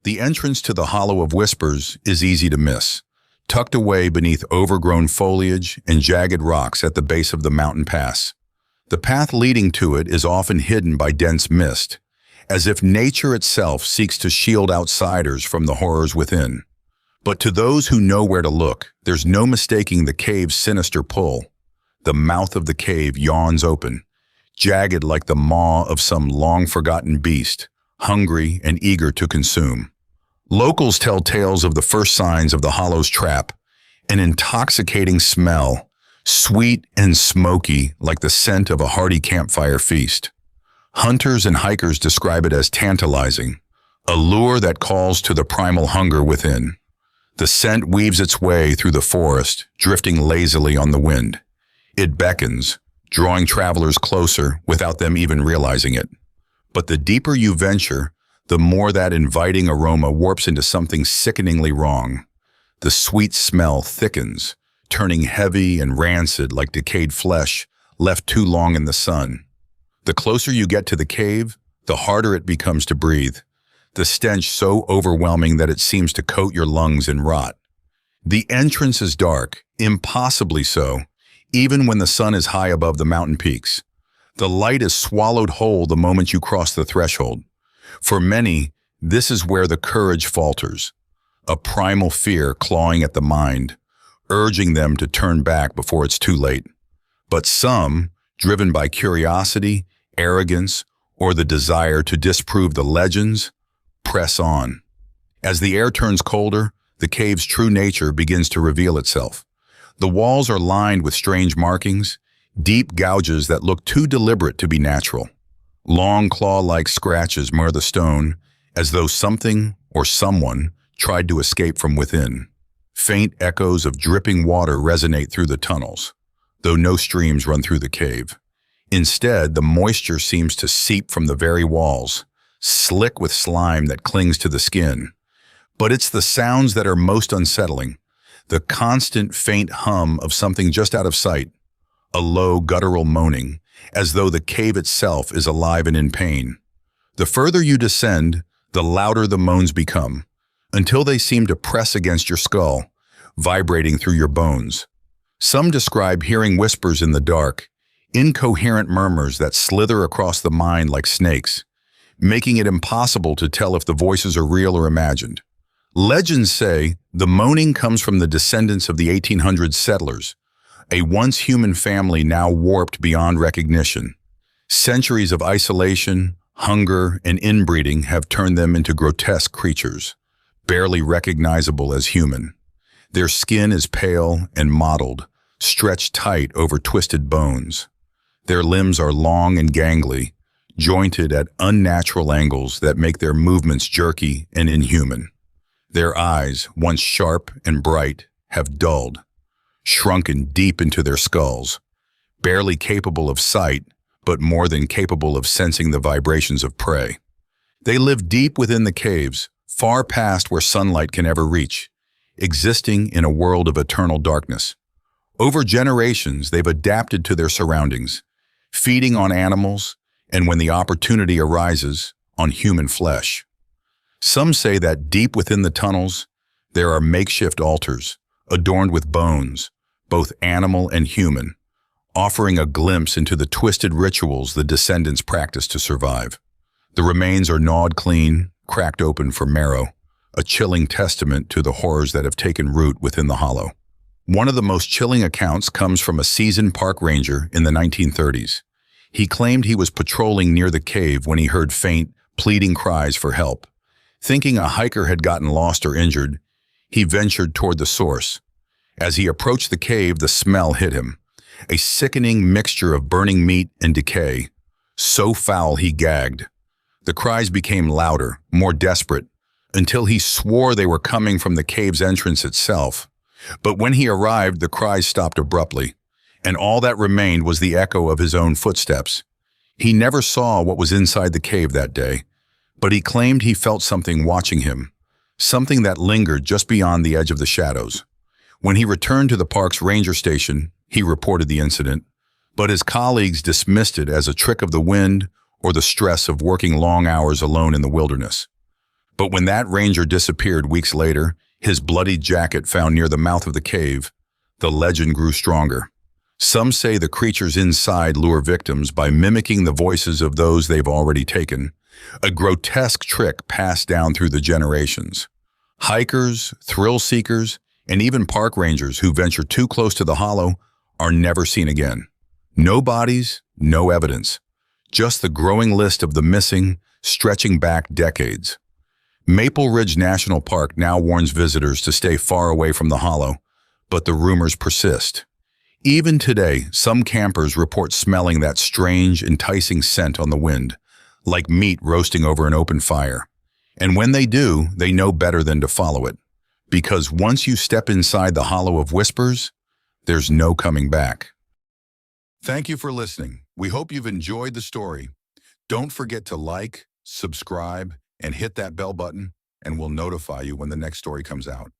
The entrance to the Hollow of Whispers is easy to miss, tucked away beneath overgrown foliage and jagged rocks at the base of the mountain pass. The path leading to it is often hidden by dense mist, as if nature itself seeks to shield outsiders from the horrors within. But to those who know where to look, there's no mistaking the cave's sinister pull. The mouth of the cave yawns open, jagged like the maw of some long-forgotten beast, hungry and eager to consume. Locals tell tales of the first signs of the hollow's trap, an intoxicating smell, sweet and smoky like the scent of a hearty campfire feast. Hunters and hikers describe it as tantalizing, a lure that calls to the primal hunger within. The scent weaves its way through the forest, drifting lazily on the wind. It beckons, drawing travelers closer without them even realizing it. But the deeper you venture, the more that inviting aroma warps into something sickeningly wrong. The sweet smell thickens, turning heavy and rancid like decayed flesh left too long in the sun. The closer you get to the cave, the harder it becomes to breathe, the stench so overwhelming that it seems to coat your lungs in rot. The entrance is dark, impossibly so, even when the sun is high above the mountain peaks. The light is swallowed whole the moment you cross the threshold. For many, this is where the courage falters, a primal fear clawing at the mind, urging them to turn back before it's too late. But some, driven by curiosity, arrogance, or the desire to disprove the legends, press on. As the air turns colder, the cave's true nature begins to reveal itself. The walls are lined with strange markings, deep gouges that look too deliberate to be natural. Long claw-like scratches mar the stone, as though something or someone tried to escape from within. Faint echoes of dripping water resonate through the tunnels, though no streams run through the cave. Instead, the moisture seems to seep from the very walls, slick with slime that clings to the skin. But it's the sounds that are most unsettling, the constant faint hum of something just out of sight, a low guttural moaning, as though the cave itself is alive and in pain. The further you descend, the louder the moans become, until they seem to press against your skull, vibrating through your bones. Some describe hearing whispers in the dark, incoherent murmurs that slither across the mind like snakes, making it impossible to tell if the voices are real or imagined. Legends say the moaning comes from the descendants of the 1800s settlers, a once human family now warped beyond recognition. Centuries of isolation, hunger, and inbreeding have turned them into grotesque creatures, barely recognizable as human. Their skin is pale and mottled, stretched tight over twisted bones. Their limbs are long and gangly, jointed at unnatural angles that make their movements jerky and inhuman. Their eyes, once sharp and bright, have dulled, shrunken deep into their skulls, barely capable of sight, but more than capable of sensing the vibrations of prey. They live deep within the caves, far past where sunlight can ever reach, existing in a world of eternal darkness. Over generations, they've adapted to their surroundings, feeding on animals, and when the opportunity arises, on human flesh. Some say that deep within the tunnels, there are makeshift altars, adorned with bones, both animal and human, offering a glimpse into the twisted rituals the descendants practice to survive. The remains are gnawed clean, cracked open for marrow, a chilling testament to the horrors that have taken root within the hollow. One of the most chilling accounts comes from a seasoned park ranger in the 1930s. He claimed he was patrolling near the cave when he heard faint, pleading cries for help. Thinking a hiker had gotten lost or injured, he ventured toward the source. As he approached the cave, the smell hit him, a sickening mixture of burning meat and decay, so foul he gagged. The cries became louder, more desperate, until he swore they were coming from the cave's entrance itself. But when he arrived, the cries stopped abruptly, and all that remained was the echo of his own footsteps. He never saw what was inside the cave that day, but he claimed he felt something watching him, something that lingered just beyond the edge of the shadows. When he returned to the park's ranger station, he reported the incident, but his colleagues dismissed it as a trick of the wind or the stress of working long hours alone in the wilderness. But when that ranger disappeared weeks later, his bloody jacket found near the mouth of the cave, the legend grew stronger. Some say the creatures inside lure victims by mimicking the voices of those they've already taken, a grotesque trick passed down through the generations. Hikers, thrill seekers, and even park rangers who venture too close to the hollow are never seen again. No bodies, no evidence, just the growing list of the missing, stretching back decades. Maple Ridge National Park now warns visitors to stay far away from the hollow, but the rumors persist. Even today, some campers report smelling that strange, enticing scent on the wind, like meat roasting over an open fire. And when they do, they know better than to follow it. Because once you step inside the Hollow of Whispers, there's no coming back. Thank you for listening. We hope you've enjoyed the story. Don't forget to like, subscribe, and hit that bell button, and we'll notify you when the next story comes out.